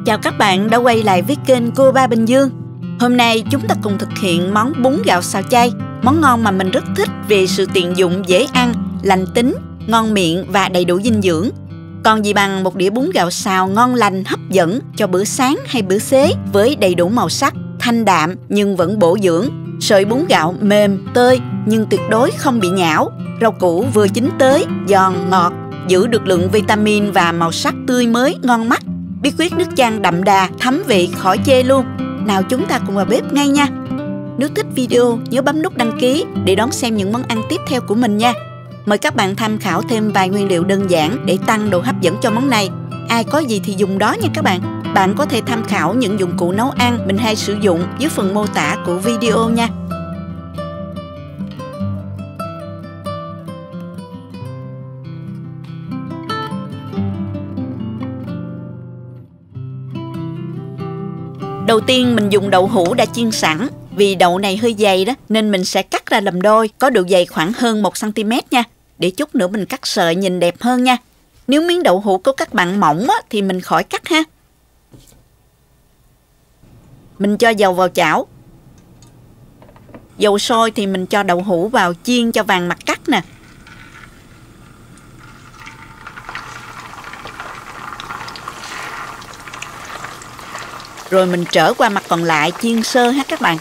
Chào các bạn đã quay lại với kênh Cô Ba Bình Dương. Hôm nay chúng ta cùng thực hiện món bún gạo xào chay, món ngon mà mình rất thích vì sự tiện dụng dễ ăn, lành tính, ngon miệng và đầy đủ dinh dưỡng. Còn gì bằng một đĩa bún gạo xào ngon lành hấp dẫn cho bữa sáng hay bữa xế với đầy đủ màu sắc, thanh đạm nhưng vẫn bổ dưỡng. Sợi bún gạo mềm, tơi nhưng tuyệt đối không bị nhão. Rau củ vừa chín tới, giòn, ngọt, giữ được lượng vitamin và màu sắc tươi mới, ngon mắt. Bí quyết nước chan đậm đà, thấm vị khỏi chê luôn. Nào chúng ta cùng vào bếp ngay nha. Nếu thích video nhớ bấm nút đăng ký để đón xem những món ăn tiếp theo của mình nha. Mời các bạn tham khảo thêm vài nguyên liệu đơn giản để tăng độ hấp dẫn cho món này. Ai có gì thì dùng đó nha các bạn. Bạn có thể tham khảo những dụng cụ nấu ăn mình hay sử dụng dưới phần mô tả của video nha. Đầu tiên mình dùng đậu hũ đã chiên sẵn. Vì đậu này hơi dày đó nên mình sẽ cắt ra làm đôi, có độ dày khoảng hơn 1 cm nha. Để chút nữa mình cắt sợi nhìn đẹp hơn nha. Nếu miếng đậu hũ của các bạn mỏng á, thì mình khỏi cắt ha. Mình cho dầu vào chảo. Dầu sôi thì mình cho đậu hũ vào chiên cho vàng mặt cắt nè. Rồi mình trở qua mặt còn lại chiên sơ ha các bạn.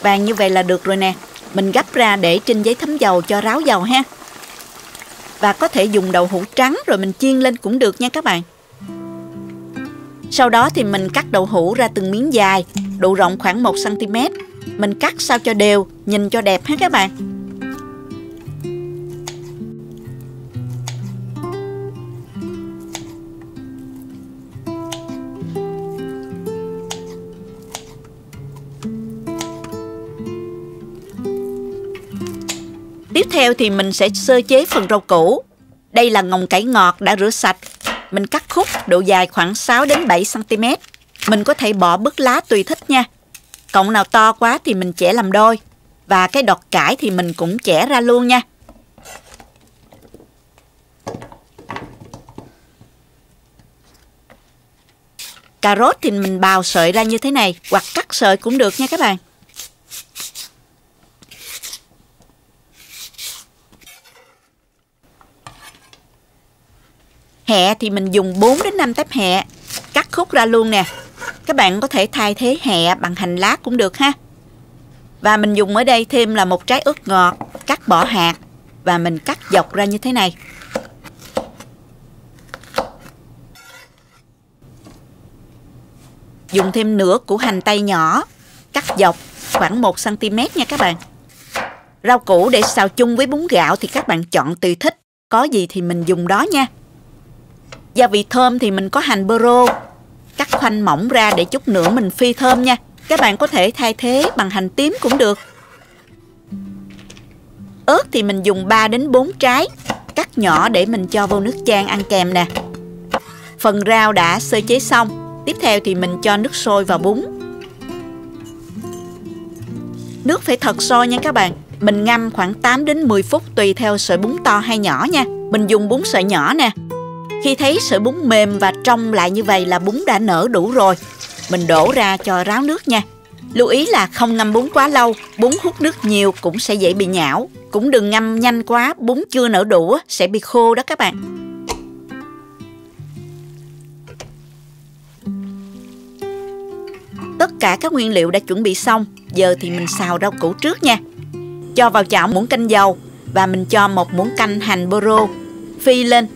Vàng như vậy là được rồi nè. Mình gấp ra để trên giấy thấm dầu cho ráo dầu ha. Và có thể dùng đậu hũ trắng rồi mình chiên lên cũng được nha các bạn. Sau đó thì mình cắt đậu hũ ra từng miếng dài, độ rộng khoảng 1 cm. Mình cắt sao cho đều, nhìn cho đẹp ha các bạn. Tiếp theo thì mình sẽ sơ chế phần rau củ. Đây là ngồng cải ngọt đã rửa sạch. Mình cắt khúc độ dài khoảng 6 đến 7 cm. Mình có thể bỏ bớt lá tùy thích nha. Cọng nào to quá thì mình chẻ làm đôi. Và cái đọt cải thì mình cũng chẻ ra luôn nha. Cà rốt thì mình bào sợi ra như thế này, hoặc cắt sợi cũng được nha các bạn. Hẹ thì mình dùng 4 đến 5 tép hẹ, cắt khúc ra luôn nè. Các bạn có thể thay thế hẹ bằng hành lá cũng được ha. Và mình dùng ở đây thêm là một trái ớt ngọt, cắt bỏ hạt và mình cắt dọc ra như thế này. Dùng thêm nửa củ hành tây nhỏ, cắt dọc khoảng 1 cm nha các bạn. Rau củ để xào chung với bún gạo thì các bạn chọn tùy thích, có gì thì mình dùng đó nha. Gia vị thơm thì mình có hành bơ rô, cắt khoanh mỏng ra để chút nữa mình phi thơm nha. Các bạn có thể thay thế bằng hành tím cũng được. Ớt thì mình dùng 3 đến 4 trái, cắt nhỏ để mình cho vô nước chan ăn kèm nè. Phần rau đã sơ chế xong. Tiếp theo thì mình cho nước sôi vào bún. Nước phải thật sôi nha các bạn. Mình ngâm khoảng 8 đến 10 phút tùy theo sợi bún to hay nhỏ nha. Mình dùng bún sợi nhỏ nè. Khi thấy sợi bún mềm và trong lại như vậy là bún đã nở đủ rồi. Mình đổ ra cho ráo nước nha. Lưu ý là không ngâm bún quá lâu, bún hút nước nhiều cũng sẽ dễ bị nhão. Cũng đừng ngâm nhanh quá, bún chưa nở đủ sẽ bị khô đó các bạn. Tất cả các nguyên liệu đã chuẩn bị xong. Giờ thì mình xào rau củ trước nha. Cho vào chảo muỗng canh dầu và mình cho một muỗng canh hành bơ rô. Phi lên.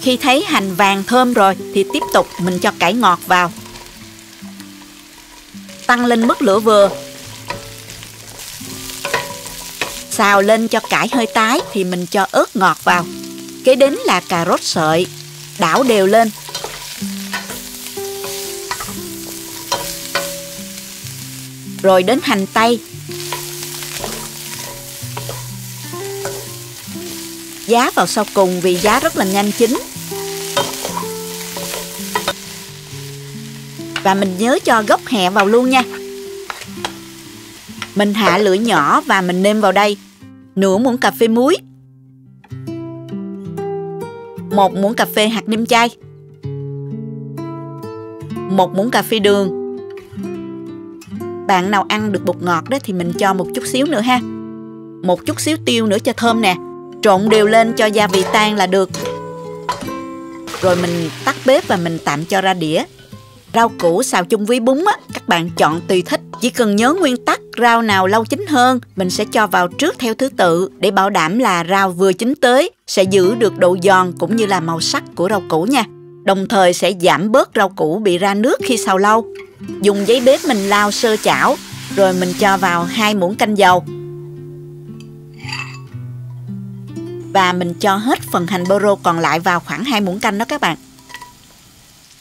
Khi thấy hành vàng thơm rồi thì tiếp tục mình cho cải ngọt vào. Tăng lên mức lửa vừa. Xào lên cho cải hơi tái thì mình cho ớt ngọt vào. Kế đến là cà rốt sợi. Đảo đều lên. Rồi đến hành tây. Giá vào sau cùng vì giá rất là nhanh chín. Và mình nhớ cho gốc hẹ vào luôn nha. Mình hạ lửa nhỏ và mình nêm vào đây. nửa muỗng cà phê muối, 1 muỗng cà phê hạt nêm chay, 1 muỗng cà phê đường. Bạn nào ăn được bột ngọt đó thì mình cho một chút xíu nữa ha. Một chút xíu tiêu nữa cho thơm nè. Trộn đều lên cho gia vị tan là được. Rồi mình tắt bếp và mình tạm cho ra đĩa. Rau củ xào chung với bún á, các bạn chọn tùy thích. Chỉ cần nhớ nguyên tắc, rau nào lâu chín hơn mình sẽ cho vào trước theo thứ tự để bảo đảm là rau vừa chín tới sẽ giữ được độ giòn cũng như là màu sắc của rau củ nha. Đồng thời sẽ giảm bớt rau củ bị ra nước khi xào lâu. Dùng giấy bếp mình lau sơ chảo, rồi mình cho vào 2 muỗng canh dầu. Và mình cho hết phần hành bơ rô còn lại vào khoảng 2 muỗng canh đó các bạn.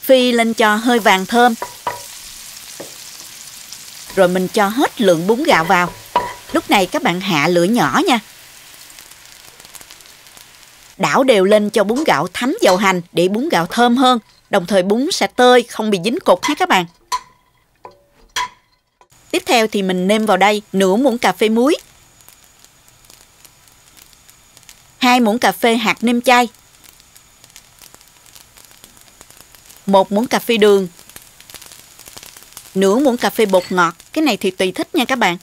Phi lên cho hơi vàng thơm. Rồi mình cho hết lượng bún gạo vào. Lúc này các bạn hạ lửa nhỏ nha. Đảo đều lên cho bún gạo thấm dầu hành để bún gạo thơm hơn. Đồng thời bún sẽ tơi, không bị dính cục ha các bạn. Tiếp theo thì mình nêm vào đây nửa muỗng cà phê muối, 2 muỗng cà phê hạt nêm chay, 1 muỗng cà phê đường, nửa muỗng cà phê bột ngọt. Cái này thì tùy thích nha các bạn.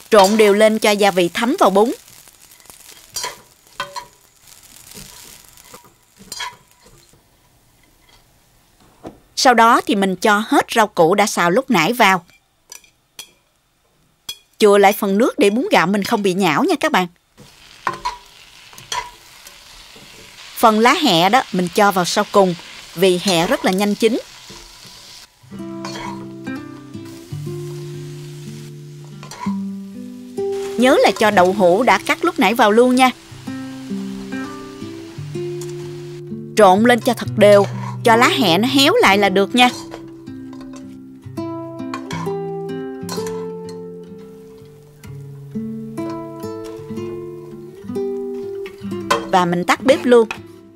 Trộn đều lên cho gia vị thấm vào bún. Sau đó thì mình cho hết rau củ đã xào lúc nãy vào. Chừa lại phần nước để bún gạo mình không bị nhão nha các bạn. Phần lá hẹ đó mình cho vào sau cùng vì hẹ rất là nhanh chín. Nhớ là cho đậu hũ đã cắt lúc nãy vào luôn nha. Trộn lên cho thật đều, cho lá hẹ nó héo lại là được nha. Và mình tắt bếp luôn.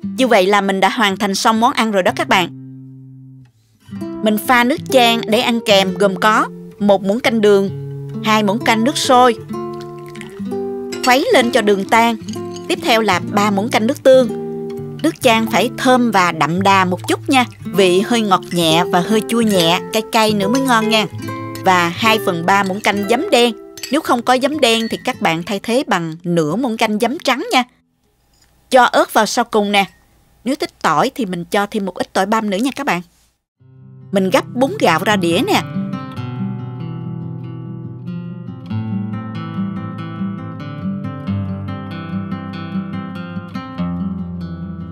Như vậy là mình đã hoàn thành xong món ăn rồi đó các bạn. Mình pha nước chan để ăn kèm gồm có 1 muỗng canh đường, 2 muỗng canh nước sôi. Khuấy lên cho đường tan. Tiếp theo là 3 muỗng canh nước tương. Nước chan phải thơm và đậm đà một chút nha. Vị hơi ngọt nhẹ và hơi chua nhẹ, cay cay nữa mới ngon nha. Và 2/3 muỗng canh giấm đen. Nếu không có giấm đen thì các bạn thay thế bằng nửa muỗng canh giấm trắng nha. Cho ớt vào sau cùng nè. Nếu thích tỏi thì mình cho thêm một ít tỏi băm nữa nha các bạn. Mình gắp bún gạo ra đĩa nè.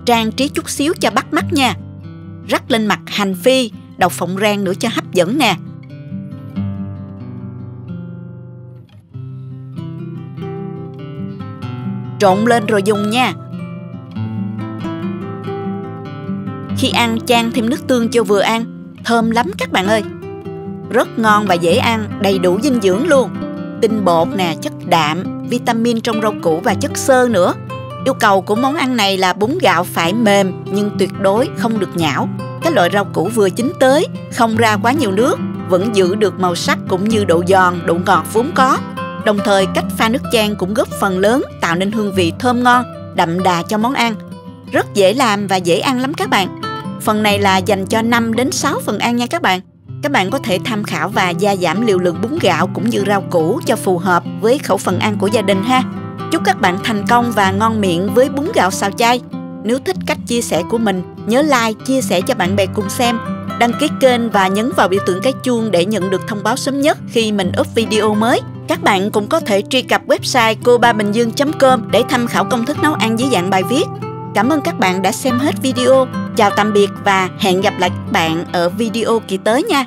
Trang trí chút xíu cho bắt mắt nha. Rắc lên mặt hành phi, đậu phộng rang nữa cho hấp dẫn nè. Trộn lên rồi dùng nha. Khi ăn chan thêm nước tương cho vừa ăn. Thơm lắm các bạn ơi. Rất ngon và dễ ăn, đầy đủ dinh dưỡng luôn. Tinh bột nè, chất đạm, vitamin trong rau củ và chất xơ nữa. Yêu cầu của món ăn này là bún gạo phải mềm nhưng tuyệt đối không được nhão. Các loại rau củ vừa chín tới, không ra quá nhiều nước, vẫn giữ được màu sắc cũng như độ giòn, độ ngọt vốn có. Đồng thời cách pha nước chan cũng góp phần lớn tạo nên hương vị thơm ngon, đậm đà cho món ăn. Rất dễ làm và dễ ăn lắm các bạn. Phần này là dành cho 5 đến 6 phần ăn nha các bạn. Các bạn có thể tham khảo và gia giảm liều lượng bún gạo cũng như rau củ cho phù hợp với khẩu phần ăn của gia đình ha. Chúc các bạn thành công và ngon miệng với bún gạo xào chay. Nếu thích cách chia sẻ của mình, nhớ like, chia sẻ cho bạn bè cùng xem. Đăng ký kênh và nhấn vào biểu tượng cái chuông để nhận được thông báo sớm nhất khi mình up video mới. Các bạn cũng có thể truy cập website cobabình dương.com để tham khảo công thức nấu ăn dưới dạng bài viết. Cảm ơn các bạn đã xem hết video. Chào tạm biệt và hẹn gặp lại các bạn ở video kỳ tới nha.